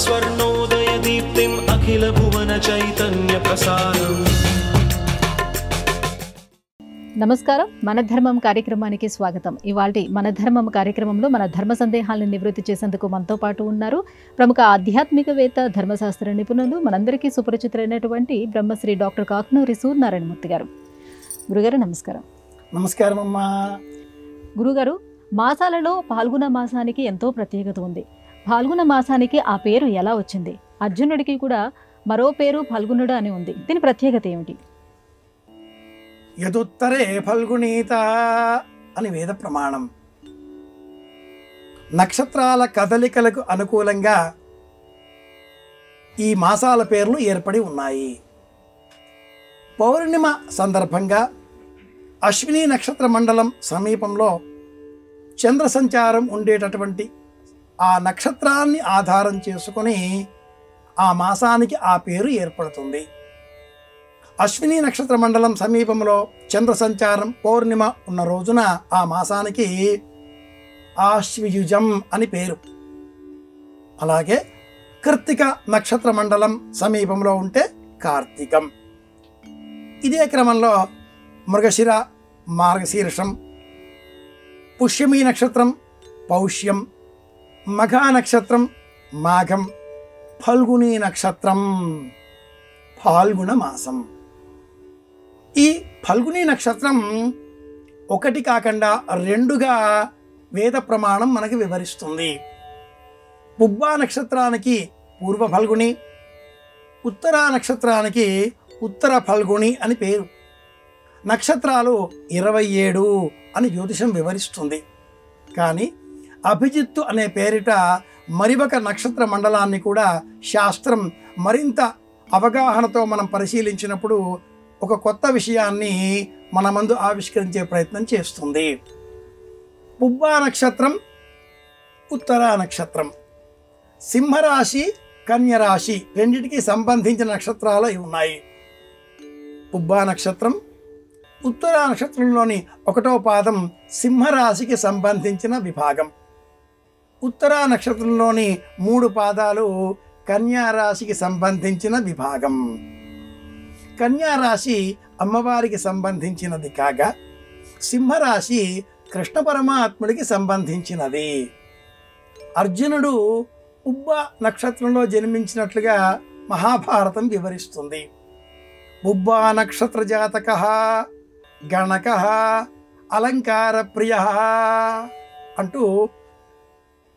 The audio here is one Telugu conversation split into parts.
स्वर्णोदयदीप्तिम् अखिलभुवनचैतन्यप्रसारम्। నమస్కారం, మన ధర్మం కార్యక్రమానికి స్వాగతం. ఇవాల్టి మన ధర్మం కార్యక్రమంలో మన ధర్మ సందేహాలను నివృత్తి చేసేందుకు మనతో పాటు ఉన్నారు ప్రముఖ ఆధ్యాత్మికవేత్త, ధర్మశాస్త్ర నిపుణులు, మనందరికీ సుపరిచితులైనటువంటి బ్రహ్మశ్రీ డాక్టర్ కాకునూరి సూర్యనారాయణమూర్తి గారు. గురుగారు నమస్కారం. నమస్కారం అమ్మా. గురుగారు, మాసాలలో పాల్గొన మాసానికి ఎంతో ప్రత్యేకత ఉంది. పాల్గొన మాసానికి ఆ పేరు ఎలా వచ్చింది? అర్జునుడికి కూడా మరో పేరు ఫల్గుణుడు అని ఉంది. దీని ప్రత్యేకత ఏమిటి? యదుత్తరే ఫల్గుణీత అని వేద ప్రమాణం. నక్షత్రాల కదలికలకు అనుకూలంగా ఈ మాసాల పేర్లు ఏర్పడి ఉన్నాయి. పౌర్ణిమ సందర్భంగా అశ్విని నక్షత్ర మండలం సమీపంలో చంద్ర సంచారం ఉండేటటువంటి ఆ నక్షత్రాన్ని ఆధారం చేసుకొని ఆ మాసానికి ఆ పేరు ఏర్పడుతుంది. అశ్విని నక్షత్ర మండలం సమీపంలో చంద్ర సంచారం పౌర్ణిమ ఉన్న రోజున ఆ మాసానికి ఆశ్వయుజం అని పేరు. అలాగే కృత్తిక నక్షత్ర మండలం సమీపంలో ఉంటే కార్తీకం. ఇదే క్రమంలో మృగశిర, మార్గశీర్షం, పుష్యమి నక్షత్రం పౌష్యం, మఘా నక్షత్రం మాఘం, ఫల్గుని నక్షత్రం ఫాల్గుణ మాసం. ఈ ఫల్గుని నక్షత్రం ఒకటి కాకుండా రెండుగా వేద ప్రమాణం మనకి వివరిస్తుంది. పుబ్బా నక్షత్రానికి పూర్వ ఫల్గుని, ఉత్తరా నక్షత్రానికి ఉత్తర ఫల్గుని అని పేరు. నక్షత్రాలు 27 అని జ్యోతిషం వివరిస్తుంది. కానీ అభిజిత్తు అనే పేరిట మరిొక నక్షత్ర మండలాన్ని కూడా శాస్త్రం మరింత అవగాహనతో మనం పరిశీలించినప్పుడు ఒక కొత్త విషయాన్ని మన ముందు ఆవిష్కరించే ప్రయత్నం చేస్తుంది. పుబ్బా నక్షత్రం, ఉత్తరా నక్షత్రం, సింహరాశి, కన్యరాశి రెండిటికి సంబంధించిన నక్షత్రాలు ఉన్నాయి. పుబ్బా నక్షత్రం, ఉత్తరా నక్షత్రంలోని 1వ పాదం సింహరాశికి సంబంధించిన విభాగం. ఉత్తరా నక్షత్రంలోని 3 పాదాలు కన్యారాశికి సంబంధించిన విభాగం. కన్యారాశి అమ్మవారికి సంబంధించినది కాగా సింహరాశి కృష్ణ పరమాత్ముడికి సంబంధించినది. అర్జునుడు పుబ్బ నక్షత్రంలో జన్మించినట్లుగా మహాభారతం వివరిస్తుంది. పుబ్బా నక్షత్ర జాతక గణక అలంకార ప్రియ అంటూ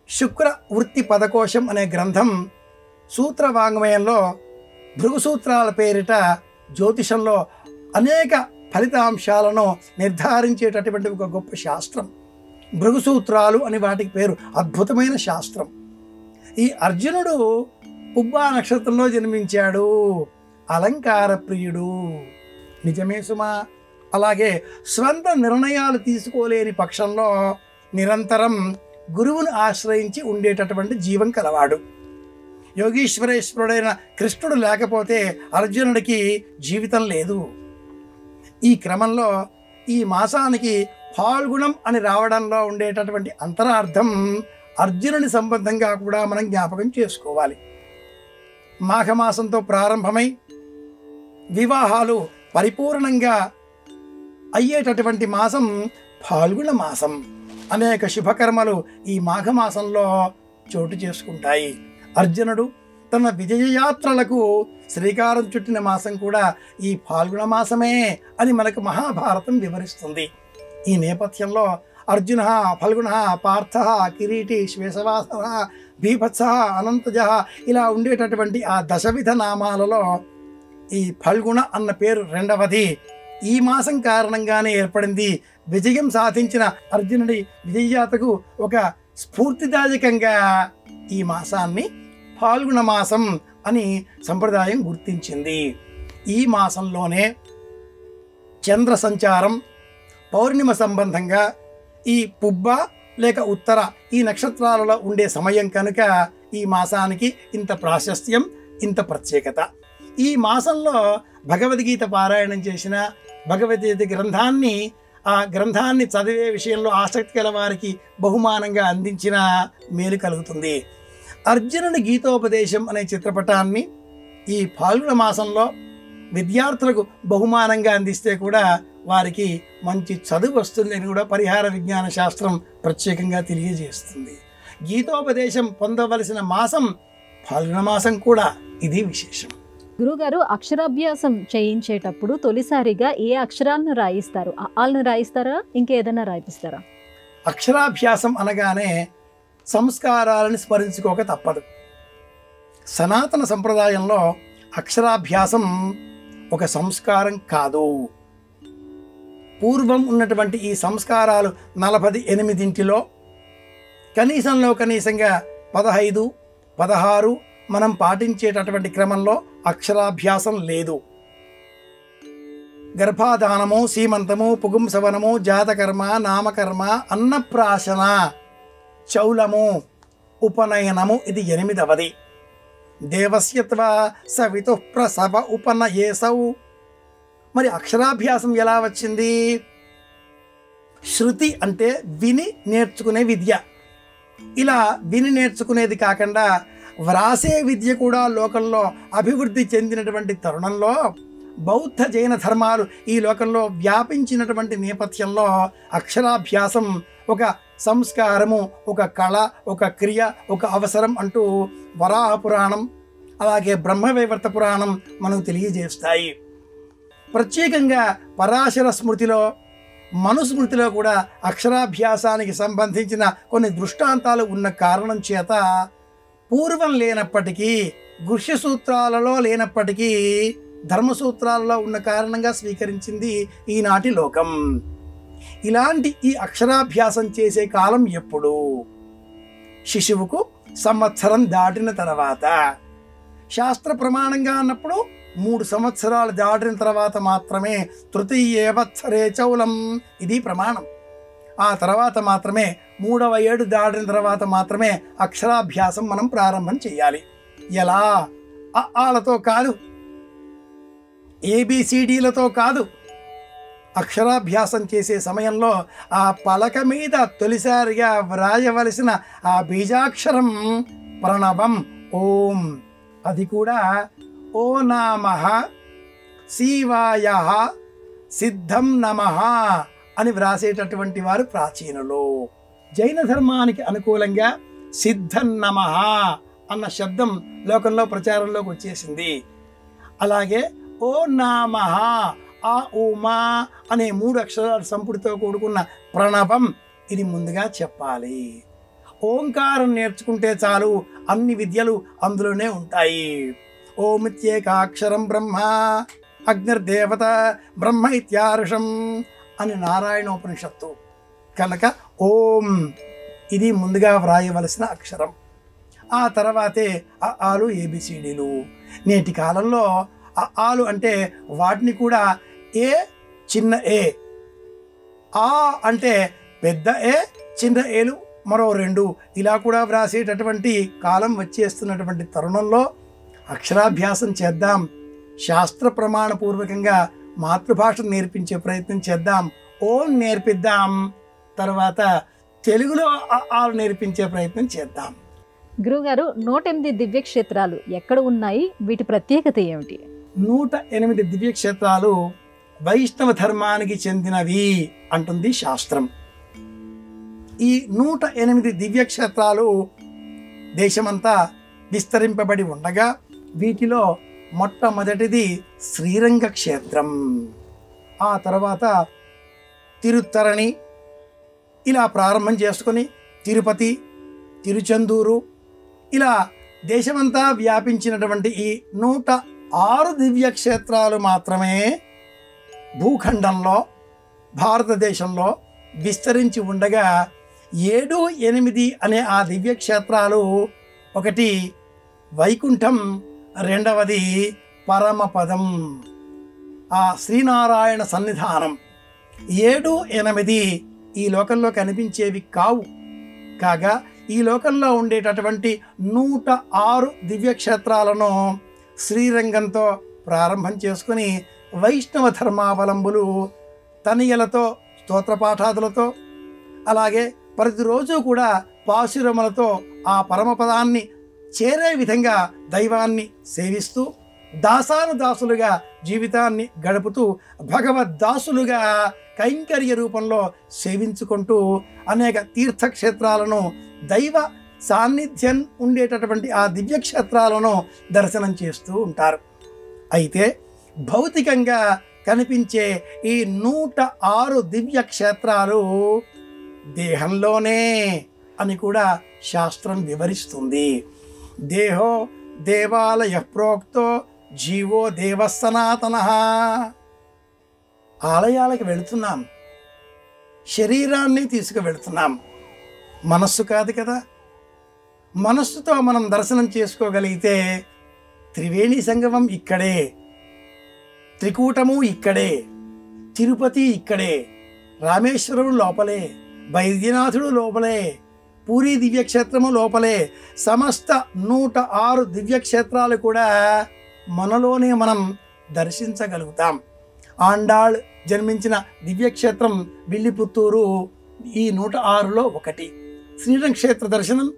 శుక్ర వృత్తి పదకోశం అనే గ్రంథం సూత్రవాంగ్మయంలో భృగు సూత్రాల పేరిట జ్యోతిషంలో అనేక ఫలితాంశాలను నిర్ధారించేటటువంటి ఒక గొప్ప శాస్త్రం భృగు సూత్రాలు అని వాటికి పేరు. అద్భుతమైన శాస్త్రం. ఈ అర్జునుడు పుబ్బా నక్షత్రంలో జన్మించాడు. అలంకార ప్రియుడు. నిజమే సుమా. అలాగే స్వంత నిర్ణయాలు తీసుకోలేని పక్షంలో నిరంతరం గురువును ఆశ్రయించి ఉండేటటువంటి జీవం కలవాడు. యోగీశ్వరేశ్వరుడైన కృష్ణుడు లేకపోతే అర్జునుడికి జీవితం లేదు. ఈ క్రమంలో ఈ మాసానికి ఫాల్గుణం అని రావడంలో ఉండేటటువంటి అంతరార్థం అర్జునుని సంబంధంగా కూడా మనం జ్ఞాపకం చేసుకోవాలి. మాఘమాసంతో ప్రారంభమై వివాహాలు పరిపూర్ణంగా అయ్యేటటువంటి మాసం ఫాల్గుణ మాసం. అనేక శుభకర్మలు ఈ మాఘమాసంలో చోటు చేసుకుంటాయి. అర్జునుడు తన విజయయాత్రలకు శ్రీకారం చుట్టిన మాసం కూడా ఈ ఫాల్గుణ మాసమే అని మనకు మహాభారతం వివరిస్తుంది. ఈ నేపథ్యంలో అర్జున, ఫల్గుణ, పార్థ, కిరీటి, శ్వేషవాస, భీభత్స, అనంతజ ఇలా ఉండేటటువంటి ఆ దశవిధ నామాలలో ఈ ఫల్గుణ అన్న పేరు రెండవది. ఈ మాసం కారణంగానే ఏర్పడింది. విజయం సాధించిన అర్జునుడి విజయయాత్రకు ఒక స్ఫూర్తిదాయకంగా ఈ మాసాన్ని ఫాల్గుణ మాసం అని సంప్రదాయం గుర్తించింది. ఈ మాసంలోనే చంద్ర సంచారం పౌర్ణిమ సంబంధంగా ఈ పుబ్బ లేక ఉత్తర ఈ నక్షత్రాలలో ఉండే సమయం కనుక ఈ మాసానికి ఇంత ప్రాశస్త్యం, ఇంత ప్రత్యేకత. ఈ మాసంలో భగవద్గీత పారాయణం చేసిన, భగవద్గీత గ్రంథాన్ని ఆ గ్రంథాన్ని చదివే విషయంలో ఆసక్తి గల వారికి బహుమానంగా అందించిన మేలు కలుగుతుంది. అర్జునుని గీతోపదేశం అనే చిత్రపటాన్ని ఈ ఫాల్గుణ మాసంలో విద్యార్థులకు బహుమానంగా అందిస్తే కూడా వారికి మంచి చదువు వస్తుంది అని కూడా పరిహార విజ్ఞాన శాస్త్రం ప్రత్యేకంగా తెలియజేస్తుంది. గీతోపదేశం పొందవలసిన మాసం ఫాల్గుణ మాసం కూడా, ఇది విశేషం. గురుగారు, అక్షరాభ్యాసం చేయించేటప్పుడు తొలిసారిగా ఏ అక్షరాలను రాయిస్తారు? ఆలను రాయిస్తారా, ఇంకేదైనా రాయిస్తారా? అక్షరాభ్యాసం అనగానే సంస్కారాలను స్మరించుకోక తప్పదు. సనాతన సంప్రదాయంలో అక్షరాభ్యాసం ఒక సంస్కారం కాదు. పూర్వం ఉన్నటువంటి ఈ సంస్కారాలు 48 కనీసంలో కనీసంగా 15, 16 మనం పాటించేటటువంటి క్రమంలో అక్షరాభ్యాసం లేదు. గర్భాధానము, సీమంతము, పుగుంసవనము, జాతకర్మ, నామకర్మ, అన్నప్రాశన, చౌలము, ఉపనయనము, ఇది 8వది. దేవస్యత్వ సవితుః ప్రసవ ఉపనయేసౌ. మరి అక్షరాభ్యాసం ఎలా వచ్చింది? శృతి అంటే విని నేర్చుకునే విద్య. ఇలా విని నేర్చుకునేది కాకుండా వ్రాసే విద్య కూడా లోకంలో అభివృద్ధి చెందినటువంటి తరుణంలో బౌద్ధ జైన ధర్మాలు ఈ లోకంలో వ్యాపించినటువంటి నేపథ్యంలో అక్షరాభ్యాసం ఒక సంస్కారము, ఒక కళ, ఒక క్రియ, ఒక అవసరం అంటూ వరాహ పురాణం అలాగే బ్రహ్మవైవర్త పురాణం మనకు తెలియజేస్తాయి. ప్రత్యేకంగా పరాశర స్మృతిలో, మనుస్మృతిలో కూడా అక్షరాభ్యాసానికి సంబంధించిన కొన్ని దృష్టాంతాలు ఉన్న కారణం చేత పూర్వం లేనప్పటికీ, గృహ్య సూత్రాలలో లేనప్పటికీ ధర్మసూత్రాలలో ఉన్న కారణంగా స్వీకరించింది ఈనాటి లోకం. ఇలాంటి ఈ అక్షరాభ్యాసం చేసే కాలం ఎప్పుడు? శిశువుకు సంవత్సరం దాటిన తర్వాత. శాస్త్ర ప్రమాణంగా అన్నప్పుడు 3 సంవత్సరాలు దాటిన తర్వాత మాత్రమే తృతీయే వత్సరే చౌలం, ఇది ప్రమాణం. ఆ తర్వాత మాత్రమే 3వ ఏడు దాటిన తర్వాత మాత్రమే అక్షరాభ్యాసం మనం ప్రారంభం చేయాలి. ఎలా? ఆలతో కాదు, ఏబిసిడీలతో కాదు. అక్షరాభ్యాసం చేసే సమయంలో ఆ పలక మీద తొలిసారిగా వ్రాయవలసిన ఆ బీజాక్షరం ప్రణవం, ఓం. అది కూడా ఓ నామః శివాయః సిద్ధం నమః అని వ్రాసేటటువంటి వారు ప్రాచీనులు. జైన ధర్మానికి అనుకూలంగా సిద్ధం నమః అన్న శబ్దం లోకంలో ప్రచారంలోకి వచ్చేసింది. అలాగే ఓ నామః, ఆ ఉమా అనే 3 అక్షరాల సంపుటితో కూడుకున్న ప్రణవం, ఇది ముందుగా చెప్పాలి. ఓంకారం నేర్చుకుంటే చాలు, అన్ని విద్యలు అందులోనే ఉంటాయి. ఓమిత్యేకాక్షరం బ్రహ్మ అగ్నిర్దేవత బ్రహ్మ ఇత్యార్షం అని నారాయణోపనిషత్తు. కనుక ఓం ఇది ముందుగా వ్రాయవలసిన అక్షరం. ఆ తర్వాతే ఆలు, ఏబిసిడీలు. నేటి కాలంలో ఆలు అంటే వాటిని కూడా ఏ, చిన్న ఏ, ఆ అంటే పెద్ద ఏ, చిన్న ఏలు మరో 2 ఇలా కూడా వ్రాసేటటువంటి కాలం వచ్చేస్తున్నటువంటి తరుణంలో అక్షరాభ్యాసం చేద్దాం. శాస్త్ర ప్రమాణపూర్వకంగా మాతృభాష నేర్పించే ప్రయత్నం చేద్దాం. ఓం నేర్పిద్దాం, తర్వాత తెలుగులో ఆలు నేర్పించే ప్రయత్నం చేద్దాం. గురుగారు, 108 దివ్యక్షేత్రాలు ఎక్కడ ఉన్నాయి? వీటి ప్రత్యేకత ఏమిటి? 108 దివ్యక్షేత్రాలు వైష్ణవ ధర్మానికి చెందినవి అంటుంది శాస్త్రం. ఈ 108 దివ్యక్షేత్రాలు దేశమంతా విస్తరింపబడి ఉండగా వీటిలో మొట్టమొదటిది శ్రీరంగ క్షేత్రం, ఆ తర్వాత తిరుత్తరణి, ఇలా ప్రారంభం చేసుకొని తిరుపతి, తిరుచెందూరు, ఇలా దేశమంతా వ్యాపించినటువంటి ఈ 106 దివ్యక్షేత్రాలు మాత్రమే భూఖండంలో భారతదేశంలో విస్తరించి ఉండగా 7, 8 అనే ఆ దివ్యక్షేత్రాలు, ఒకటి వైకుంఠం, రెండవది పరమపదం, ఆ శ్రీనారాయణ సన్నిధానం. 7, 8 ఈ లోకంలో కనిపించేవి కావు. కాగా ఈ లోకంలో ఉండేటటువంటి 106 దివ్యక్షేత్రాలను శ్రీరంగంతో ప్రారంభం చేసుకుని వైష్ణవ ధర్మావలంబులు తనియలతో, స్తోత్రపాఠాదులతో, అలాగే ప్రతిరోజు కూడా పాశురములతో ఆ పరమపదాన్ని చేరే విధంగా దైవాన్ని సేవిస్తూ దాసానుదాసులుగా జీవితాన్ని గడుపుతూ భగవద్దాసులుగా కైంకర్య రూపంలో సేవించుకుంటూ అనేక తీర్థక్షేత్రాలను దైవ సాన్నిధ్యం ఉండేటటువంటి ఆ దివ్యక్షేత్రాలను దర్శనం చేస్తూ ఉంటారు. అయితే భౌతికంగా కనిపించే ఈ 106 దివ్యక్షేత్రాలు దేహంలోనే అని కూడా శాస్త్రం వివరిస్తుంది. దేహో దేవాలయ ప్రోక్తో జీవో దేవ సనాతన. ఆలయాలకు వెళుతున్నాం, శరీరాన్ని తీసుకువెళుతున్నాం, మనస్సు కాదు కదా. మనస్సుతో మనం దర్శనం చేసుకోగలిగితే త్రివేణి సంగమం ఇక్కడే, త్రికూటము ఇక్కడే, తిరుపతి ఇక్కడే, రామేశ్వరం లోపలే, వైద్యనాథుడు లోపలే, పూరీ దివ్యక్షేత్రము లోపలే, సమస్త 106 దివ్యక్షేత్రాలు కూడా మనలోనే మనం దర్శించగలుగుతాం. ఆండాళ్ జన్మించిన దివ్యక్షేత్రం విల్లిపుత్తూరు ఈ 106లో ఒకటి. శ్రీరంగ క్షేత్ర దర్శనం,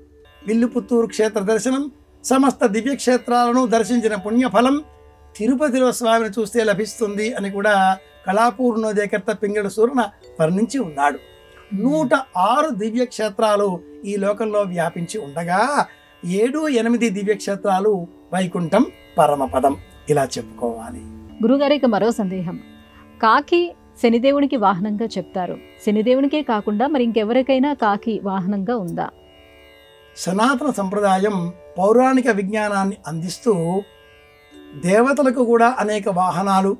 విల్లిపుత్తూరు క్షేత్ర దర్శనం, సమస్త దివ్యక్షేత్రాలను దర్శించిన పుణ్యఫలం తిరుపతిలో స్వామిని చూస్తే లభిస్తుంది అని కూడా కళాపూర్ణోదయకర్త పింగళ సూరన వర్ణించి ఉన్నాడు. 106 దివ్యక్షేత్రాలు ఈ లోకంలో వ్యాపించి ఉండగా 7-8 దివ్యక్షేత్రాలు వైకుంఠం పరమపదం ఇలా చెప్పుకోవాలి. గురుగారు, ఇక మరో సందేహం. కాకి శనిదేవునికి వాహనంగా చెప్తారు. శనిదేవునికే కాకుండా మరి ఇంకెవరికైనా కాకి వాహనంగా ఉందా? సనాతన సంప్రదాయం పౌరాణిక విజ్ఞానాన్ని అందిస్తూ దేవతలకు కూడా అనేక వాహనాలు,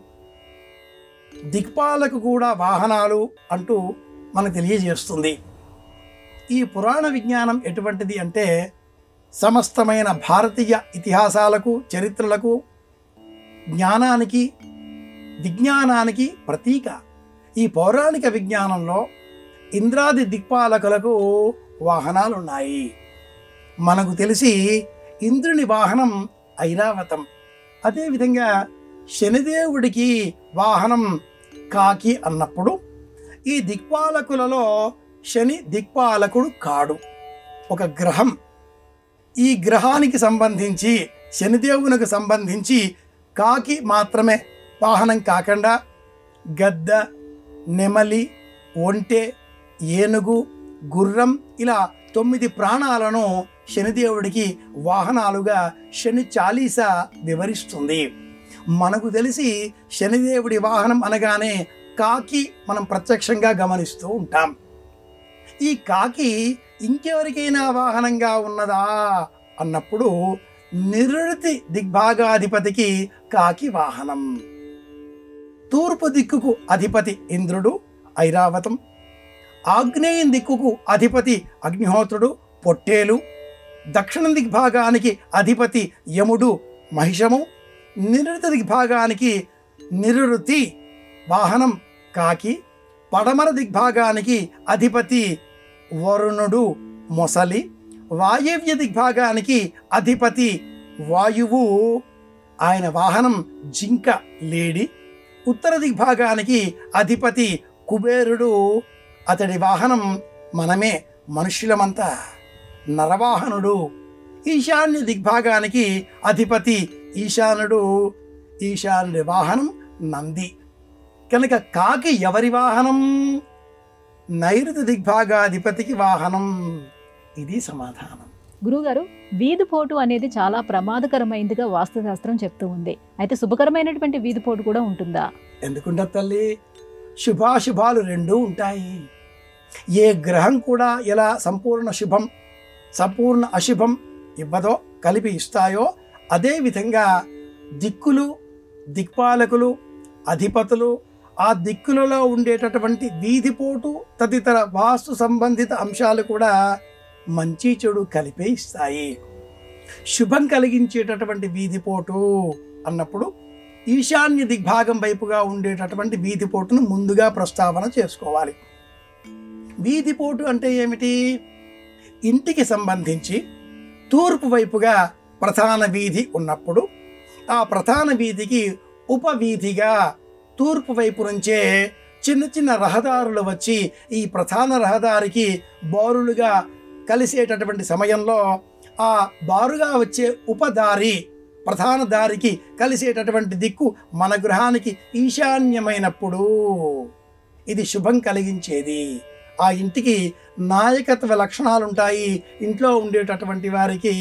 దిక్పాలకు కూడా వాహనాలు అంటూ మనకు తెలియజేస్తుంది. ఈ పురాణ విజ్ఞానం ఎటువంటిది అంటే సమస్తమైన భారతీయ ఇతిహాసాలకు, చరిత్రలకు, జ్ఞానానికి, విజ్ఞానానికి ప్రతీక. ఈ పౌరాణిక విజ్ఞానంలో ఇంద్రాది దిక్పాలకులకు వాహనాలున్నాయి. మనకు తెలిసి ఇంద్రుని వాహనం ఐరావతం. అదేవిధంగా శనిదేవుడికి వాహనం కాకి అన్నప్పుడు ఈ దిక్పాలకులలో శని దిక్పాలకుడు కాడు, ఒక గ్రహం. ఈ గ్రహానికి సంబంధించి, శనిదేవునికి సంబంధించి కాకి మాత్రమే వాహనం కాకుండా గద్ద, నెమలి, ఒంటె, ఏనుగు, గుర్రం ఇలా 9 ప్రాణాలను శనిదేవుడికి వాహనాలుగా శని చాలీస వివరిస్తుంది. మనకు తెలిసి శనిదేవుడి వాహనం అనగానే కాకి మనం ప్రత్యక్షంగా గమనిస్తూ ఉంటాం. ఈ కాకి ఇంకెవరికైనా వాహనంగా ఉన్నదా అన్నప్పుడు నిరుతి దిగ్భాగాధిపతికి కాకి వాహనం. తూర్పు దిక్కుకు అధిపతి ఇంద్రుడు ఐరావతం, ఆగ్నేయ దిక్కుకు అధిపతి అగ్నిహోత్రుడు పొట్టేలు, దక్షిణ దిగ్భాగానికి అధిపతి యముడు మహిషము, నిరుతి దిగ్భాగానికి నిరుతి వాహనం కాకి, పడమర దిగ్భాగానికి అధిపతి వరుణుడు మొసలి, వాయవ్య దిగ్భాగానికి అధిపతి వాయువు, ఆయన వాహనం జింక లేడి, ఉత్తర దిగ్భాగానికి అధిపతి కుబేరుడు, అతడి వాహనం మనమే మనుష్యులమంతా నరవాహనుడు, ఈశాన్య దిగ్భాగానికి అధిపతి ఈశానుడు, ఈశాన్యుడి వాహనం నంది. కనుక కాకి ఎవరి వాహనం? నైరుతి దిగ్భాగాధిపతికి వాహనం. ఇది సమాధానం. గురుగారు, వీధిపోటు అనేది చాలా ప్రమాదకరమైనదిగా వాస్తుశాస్త్రం చెప్తూ ఉంది. అయితే శుభకరమైనటువంటి వీధిపోటు కూడా ఉంటుందా? ఎందుకుంటారు తల్లి, శుభాశుభాలు రెండూ ఉంటాయి. ఏ గ్రహం కూడా ఎలా సంపూర్ణ శుభం, సంపూర్ణ అశుభం ఇవ్వదో, కలిపి ఇస్తాయో, అదేవిధంగా దిక్కులు, దిక్పాలకులు, అధిపతులు, ఆ దిక్కులలో ఉండేటటువంటి వీధిపోటు తదితర వాస్తు సంబంధిత అంశాలు కూడా మంచి చెడు కలిపే ఇస్తాయి. శుభం కలిగించేటటువంటి వీధిపోటు అన్నప్పుడు ఈశాన్య దిగ్భాగం వైపుగా ఉండేటటువంటి వీధిపోటును ముందుగా ప్రస్తావన చేసుకోవాలి. వీధిపోటు అంటే ఏమిటి? ఇంటికి సంబంధించి తూర్పు వైపుగా ప్రధాన వీధి ఉన్నప్పుడు ఆ ప్రధాన వీధికి ఉపవీధిగా తూర్పు వైపు నుంచే చిన్న చిన్న రహదారులు వచ్చి ఈ ప్రధాన రహదారికి బోరులుగా కలిసేటటువంటి సమయంలో ఆ బారుగా వచ్చే ఉపదారి ప్రధాన దారికి కలిసేటటువంటి దిక్కు మన గృహానికి ఈశాన్యమైనప్పుడు ఇది శుభం కలిగించేది. ఆ ఇంటికి నాయకత్వ లక్షణాలు ఉంటాయి. ఇంట్లో ఉండేటటువంటి వారికి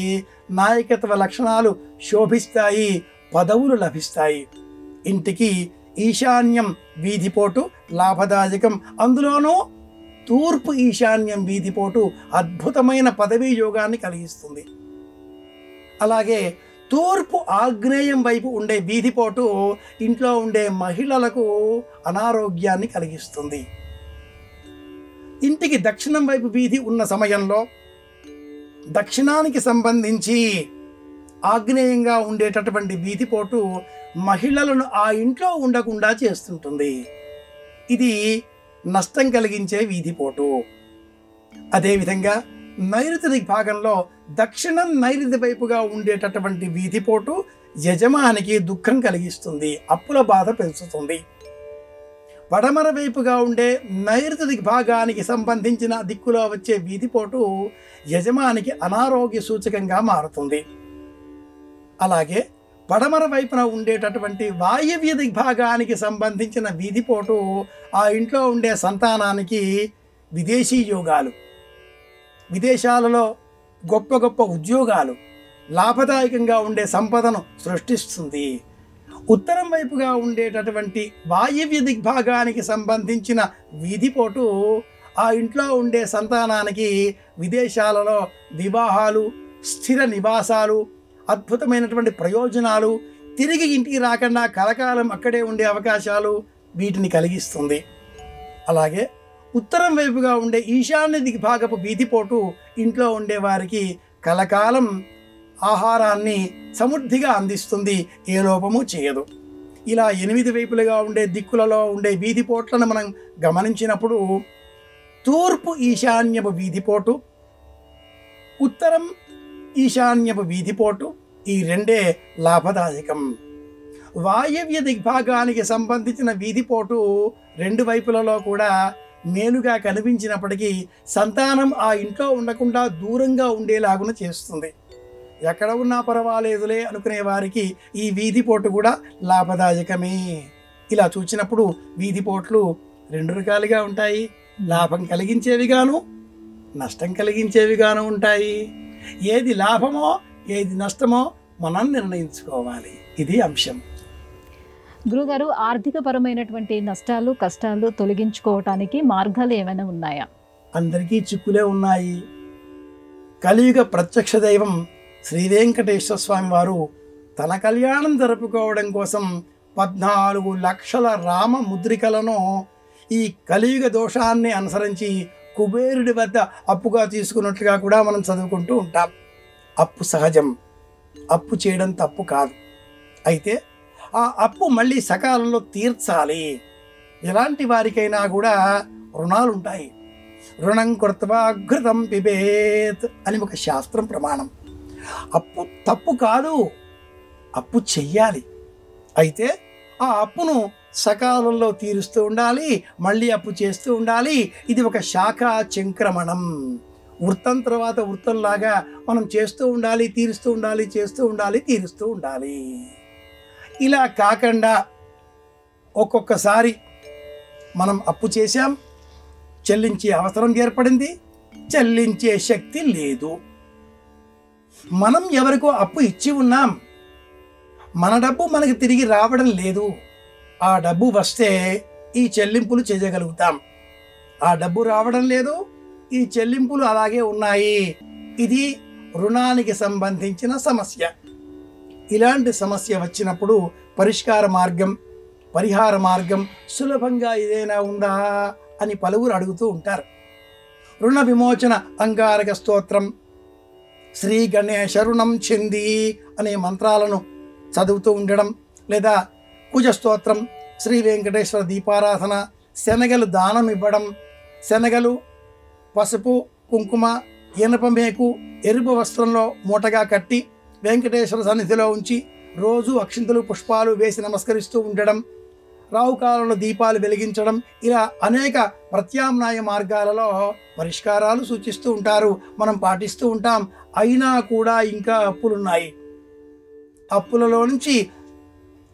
నాయకత్వ లక్షణాలు శోభిస్తాయి, పదవులు లభిస్తాయి. ఇంటికి ఈశాన్యం వీధిపోటు లాభదాయకం. అందులోనూ తూర్పు ఈశాన్యం వీధిపోటు అద్భుతమైన పదవీ యోగాన్ని కలిగిస్తుంది. అలాగే తూర్పు ఆగ్నేయం వైపు ఉండే వీధిపోటు ఇంట్లో ఉండే మహిళలకు అనారోగ్యాన్ని కలిగిస్తుంది. ఇంటికి దక్షిణం వైపు వీధి ఉన్న సమయంలో దక్షిణానికి సంబంధించి ఆగ్నేయంగా ఉండేటటువంటి వీధిపోటు మహిళలను ఆ ఇంట్లో ఉండకుండా చేస్తుంటుంది. ఇది నష్టం కలిగించే వీధిపోటు. అదేవిధంగా నైరుతి దిగ్భాగంలో దక్షిణం నైరుతి వైపుగా ఉండేటటువంటి వీధిపోటు యజమానికి దుఃఖం కలిగిస్తుంది, అప్పుల బాధ పెంచుతుంది. పడమర వైపుగా ఉండే నైరుతి దిగ్భాగానికి సంబంధించిన దిక్కులో వచ్చే వీధిపోటు యజమానికి అనారోగ్య సూచకంగా మారుతుంది. అలాగే పడమర వైపున ఉండేటటువంటి వాయవ్య దిగ్భాగానికి సంబంధించిన వీధిపోటు ఆ ఇంట్లో ఉండే సంతానానికి విదేశీ యోగాలు, విదేశాలలో గొప్ప గొప్ప ఉద్యోగాలు, లాభదాయకంగా ఉండే సంపదను సృష్టిస్తుంది. ఉత్తరం వైపుగా ఉండేటటువంటి వాయవ్య దిగ్భాగానికి సంబంధించిన వీధిపోటు ఆ ఇంట్లో ఉండే సంతానానికి విదేశాలలో వివాహాలు, స్థిర నివాసాలు, అద్భుతమైనటువంటి ప్రయోజనాలు, తిరిగి ఇంటికి రాకుండా కలకాలం అక్కడే ఉండే అవకాశాలు వీటిని కలిగిస్తుంది. అలాగే ఉత్తరం వైపుగా ఉండే ఈశాన్య దిగ్భాగపు వీధిపోటు ఇంట్లో ఉండే వారికి కలకాలం ఆహారాన్ని సమృద్ధిగా అందిస్తుంది, ఏ లోపము చేయదు. ఇలా 8 వైపులుగా ఉండే దిక్కులలో ఉండే వీధిపోట్లను మనం గమనించినప్పుడు తూర్పు ఈశాన్యపు వీధిపోటు, ఉత్తరం ఈశాన్యపు వీధిపోటు ఈ రెండే లాభదాయకం. వాయవ్య దిగ్భాగానికి సంబంధించిన వీధిపోటు 2 వైపులలో కూడా మేలుగా కనిపించినప్పటికీ సంతానం ఆ ఇంట్లో ఉండకుండా దూరంగా ఉండేలాగున చేస్తుంది. ఎక్కడ ఉన్నా పర్వాలేదులే అనుకునే వారికి ఈ వీధిపోటు కూడా లాభదాయకమే. ఇలా చూసినప్పుడు వీధిపోట్లు 2 రకాలుగా ఉంటాయి. లాభం కలిగించేవిగాను, నష్టం కలిగించేవిగాను ఉంటాయి. ఏది లాభమో ఏది నష్టమో మనం నిర్ణయించుకోవాలి. ఇది అంశం. గురుగారు, ఆర్థికపరమైనటువంటి నష్టాలు, కష్టాలు తొలగించుకోవటానికి మార్గాలు ఏమైనా ఉన్నాయా? అందరికీ చిక్కులే ఉన్నాయి. కలియుగ ప్రత్యక్ష దైవం శ్రీ వెంకటేశ్వర స్వామి వారు తన కళ్యాణం జరుపుకోవడం కోసం 14 లక్షల రామ ముద్రికలను ఈ కలియుగ దోషాన్ని అనుసరించి కుబేరుడి వద్ద అప్పుగా తీసుకున్నట్లుగా కూడా మనం చదువుకుంటూ ఉంటాం. అప్పు సహజం, అప్పు చేయడం తప్పు కాదు. అయితే ఆ అప్పు మళ్ళీ సకాలంలో తీర్చాలి. ఎలాంటి వారికైనా కూడా రుణాలు ఉంటాయి. రుణం కృత్వా ఘృతం పిబేత్ అని ఒక శాస్త్రం ప్రమాణం. అప్పు తప్పు కాదు, అప్పు చెయ్యాలి. అయితే ఆ అప్పును సకాలంలో తీరుస్తూ ఉండాలి, మళ్ళీ అప్పు చేస్తూ ఉండాలి. ఇది ఒక శాఖ చంక్రమణం. వృత్తం తర్వాత వృత్తంలాగా మనం చేస్తూ ఉండాలి, తీరుస్తూ ఉండాలి, చేస్తూ ఉండాలి, తీరుస్తూ ఉండాలి. ఇలా కాకుండా ఒక్కొక్కసారి మనం అప్పు చేశాం, చెల్లించే అవసరం ఏర్పడింది, చెల్లించే శక్తి లేదు. మనం ఎవరికో అప్పు ఇచ్చి ఉన్నాం, మన డబ్బు మనకి తిరిగి రావడం లేదు. ఆ డబ్బు వస్తే ఈ చెల్లింపులు చేయగలుగుతాం. ఆ డబ్బు రావడం లేదు, ఈ చెల్లింపులు అలాగే ఉన్నాయి. ఇది రుణానికి సంబంధించిన సమస్య. ఇలాంటి సమస్య వచ్చినప్పుడు పరిష్కార మార్గం, పరిహార మార్గం సులభంగా ఏదైనా ఉందా అని పలువురు అడుగుతూ ఉంటారు. రుణ విమోచన అంగారక స్తోత్రం, శ్రీ గణేశ రుణం చెంది అనే మంత్రాలను చదువుతూ ఉండడం, లేదా కుజ స్తోత్రం, శ్రీ వెంకటేశ్వర దీపారాధన, శనగలు దానం ఇవ్వడం, శనగలు, పసుపు, కుంకుమ, ఇనపమేకు ఎరుపు వస్త్రంలో మూటగా కట్టి వెంకటేశ్వర సన్నిధిలో ఉంచి రోజు అక్షింతలు పుష్పాలు వేసి నమస్కరిస్తూ ఉండడం, రావుకాలంలో దీపాలు వెలిగించడం, ఇలా అనేక ప్రత్యామ్నాయ మార్గాలలో పరిష్కారాలు సూచిస్తూ ఉంటారు. మనం పాటిస్తూ ఉంటాం. అయినా కూడా ఇంకా అప్పులున్నాయి. అప్పులలో నుంచి,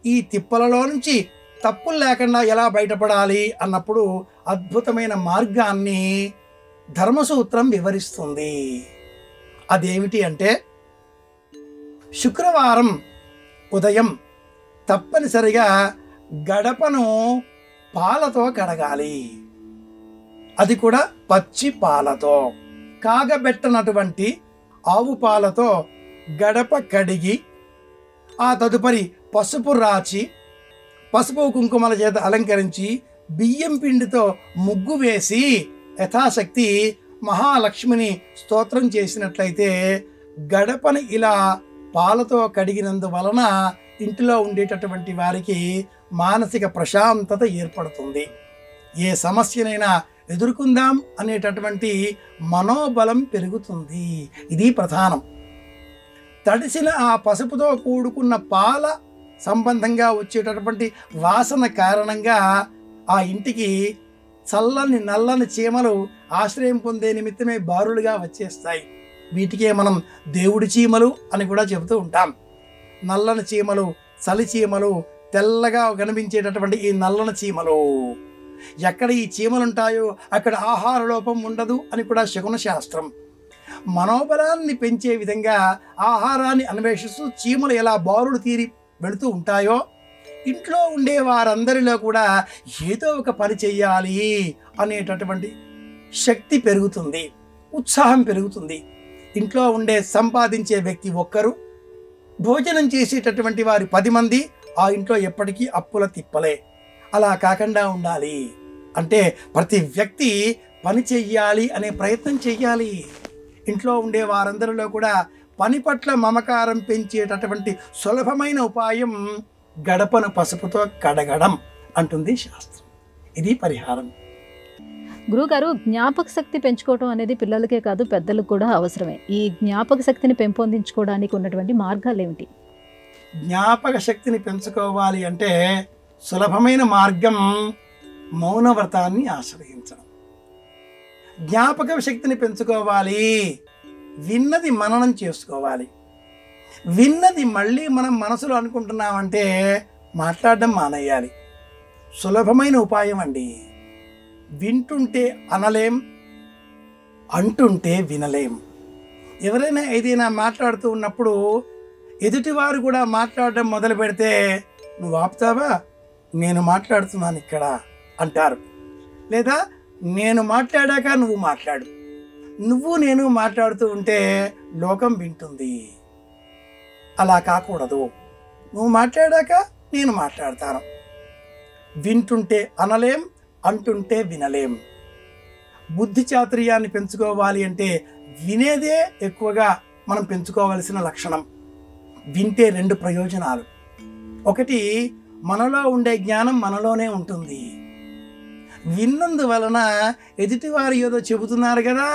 ఈ తిప్పలలో నుంచి తప్పులు లేకుండా ఎలా బయటపడాలి అన్నప్పుడు అద్భుతమైన మార్గాన్ని ధర్మసూత్రం వివరిస్తుంది. అదేమిటి అంటే, శుక్రవారం ఉదయం తప్పనిసరిగా గడపను పాలతో కడగాలి. అది కూడా పచ్చి పాలతో. కాగబెట్టనటువంటి ఆవు పాలతో గడప కడిగి, ఆ తదుపరి పసుపు రాచి, పసుపు కుంకుమల చేత అలంకరించి, బియ్యం పిండితో ముగ్గు వేసి యథాశక్తి మహాలక్ష్మిని స్తోత్రం చేసినట్లయితే గడపని ఇలా పాలతో కడిగినందువలన ఇంటిలో ఉండేటటువంటి వారికి మానసిక ప్రశాంతత ఏర్పడుతుంది. ఏ సమస్యనైనా ఎదుర్కొందాం అనేటటువంటి మనోబలం పెరుగుతుంది. ఇది ప్రధానం. తడిసిన ఆ పసుపుతో కూడుకున్న పాల సంబంధంగా వచ్చేటటువంటి వాసన కారణంగా ఆ ఇంటికి చల్లని నల్లని చీమలు ఆశ్రయం పొందే నిమిత్తమే బారులుగా వచ్చేస్తాయి. వీటికే మనం దేవుడి చీమలు అని కూడా చెబుతూ ఉంటాం. నల్లని చీమలు, చలి చీమలు, తెల్లగా కనిపించేటటువంటి ఈ నల్లని చీమలు, ఎక్కడ ఈ చీమలు ఉంటాయో అక్కడ ఆహార లోపం ఉండదు అని కూడా శకున శాస్త్రం. మనోబలాన్ని పెంచే విధంగా ఆహారాన్ని అన్వేషిస్తూ చీమలు ఎలా బారులు తీరి వెళుతూ ఉంటాయో, ఇంట్లో ఉండే వారందరిలో కూడా ఏదో ఒక పని చెయ్యాలి అనేటటువంటి శక్తి పెరుగుతుంది, ఉత్సాహం పెరుగుతుంది. ఇంట్లో ఉండే సంపాదించే వ్యక్తి ఒక్కరు, భోజనం చేసేటటువంటి వారి 10 మంది, ఆ ఇంట్లో ఎప్పటికీ అప్పుల తిప్పలే. అలా కాకుండా ఉండాలి అంటే ప్రతి వ్యక్తి పని చెయ్యాలి అనే ప్రయత్నం చెయ్యాలి. ఇంట్లో ఉండే వారందరిలో కూడా పని పట్ల మమకారం పెంచేటటువంటి సులభమైన ఉపాయం గడపను పసుపుతో కడగడం అంటుంది శాస్త్రం. ఇది పరిహారం. గురుగారు, జ్ఞాపక శక్తి పెంచుకోవడం అనేది పిల్లలకే కాదు పెద్దలకు కూడా అవసరమే. ఈ జ్ఞాపక శక్తిని పెంపొందించుకోవడానికి ఉన్నటువంటి మార్గాలు ఏమిటి? జ్ఞాపక శక్తిని పెంచుకోవాలి అంటే సులభమైన మార్గం మౌనవ్రతాన్ని ఆశ్రయించడం. జ్ఞాపక శక్తిని పెంచుకోవాలి, విన్నది మననం చేసుకోవాలి. విన్నది మళ్ళీ మనం మనసులో అనుకుంటున్నామంటే మాట్లాడడం మానేయాలి. సులభమైన ఉపాయం అండి. వింటుంటే అనలేం, అంటుంటే వినలేం. ఎవరైనా ఏదైనా మాట్లాడుతూ ఉన్నప్పుడు ఎదుటివారు కూడా మాట్లాడడం మొదలు పెడితే నువ్వు ఆపుతావా, నేను మాట్లాడుతున్నాను ఇక్కడ అంటారు. లేదా నేను మాట్లాడాక నువ్వు మాట్లాడు. నువ్వు నేను మాట్లాడుతూ ఉంటే లోకం వింటుంది. అలా కాకూడదు. నువ్వు మాట్లాడాక నేను మాట్లాడతాను. వింటుంటే అనలేం, అంటుంటే వినలేం. బుద్ధి చాతుర్యాన్ని పెంచుకోవాలి అంటే వినేదే ఎక్కువగా మనం పెంచుకోవాల్సిన లక్షణం. వింటే 2 ప్రయోజనాలు. ఒకటి, మనలో ఉండే జ్ఞానం మనలోనే ఉంటుంది. విన్నందువలన ఎదుటివారు ఏదో చెబుతున్నారు కదా,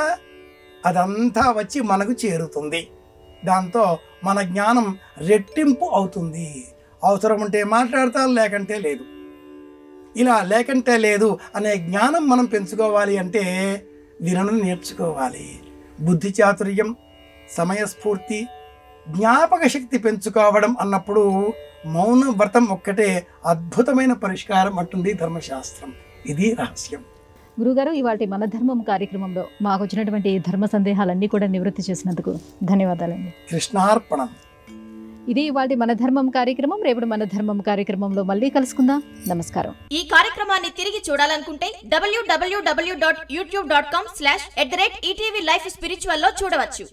అదంతా వచ్చి మనకు చేరుతుంది. దాంతో మన జ్ఞానం రెట్టింపు అవుతుంది. అవసరం ఉంటే మాట్లాడతాం, లేకంటే లేదు. ఇలా లేకంటే లేదు అనే జ్ఞానం మనం పెంచుకోవాలి అంటే వినడం నేర్చుకోవాలి. బుద్ధి చాతుర్యం, సమయస్ఫూర్తి, జ్ఞాపక శక్తి పెంచుకోవడం అన్నప్పుడు మౌన వ్రతం ఒక్కటే అద్భుతమైన పరిష్కారం అంటుంది ధర్మశాస్త్రం. ఇది రహస్యం. గురుగారు, ఇవాటి మన ధర్మం కార్యక్రమంలో మాకు వచ్చినటువంటి ధర్మ సందేహాలన్నీ కూడా నివృత్తి చేసినందుకు ధన్యవాదాలండి. కృష్ణార్పణం. ఇది ఇవాటి మన ధర్మం కార్యక్రమం. రేపటి మన ధర్మం కార్యక్రమంలో మళ్ళీ కలుసుకుందాం. నమస్కారం. ఈ కార్యక్రమాన్ని తిరిగి చూడాలనుకుంటే www.youtube.com/ETV Life Spiritual లో చూడవచ్చు.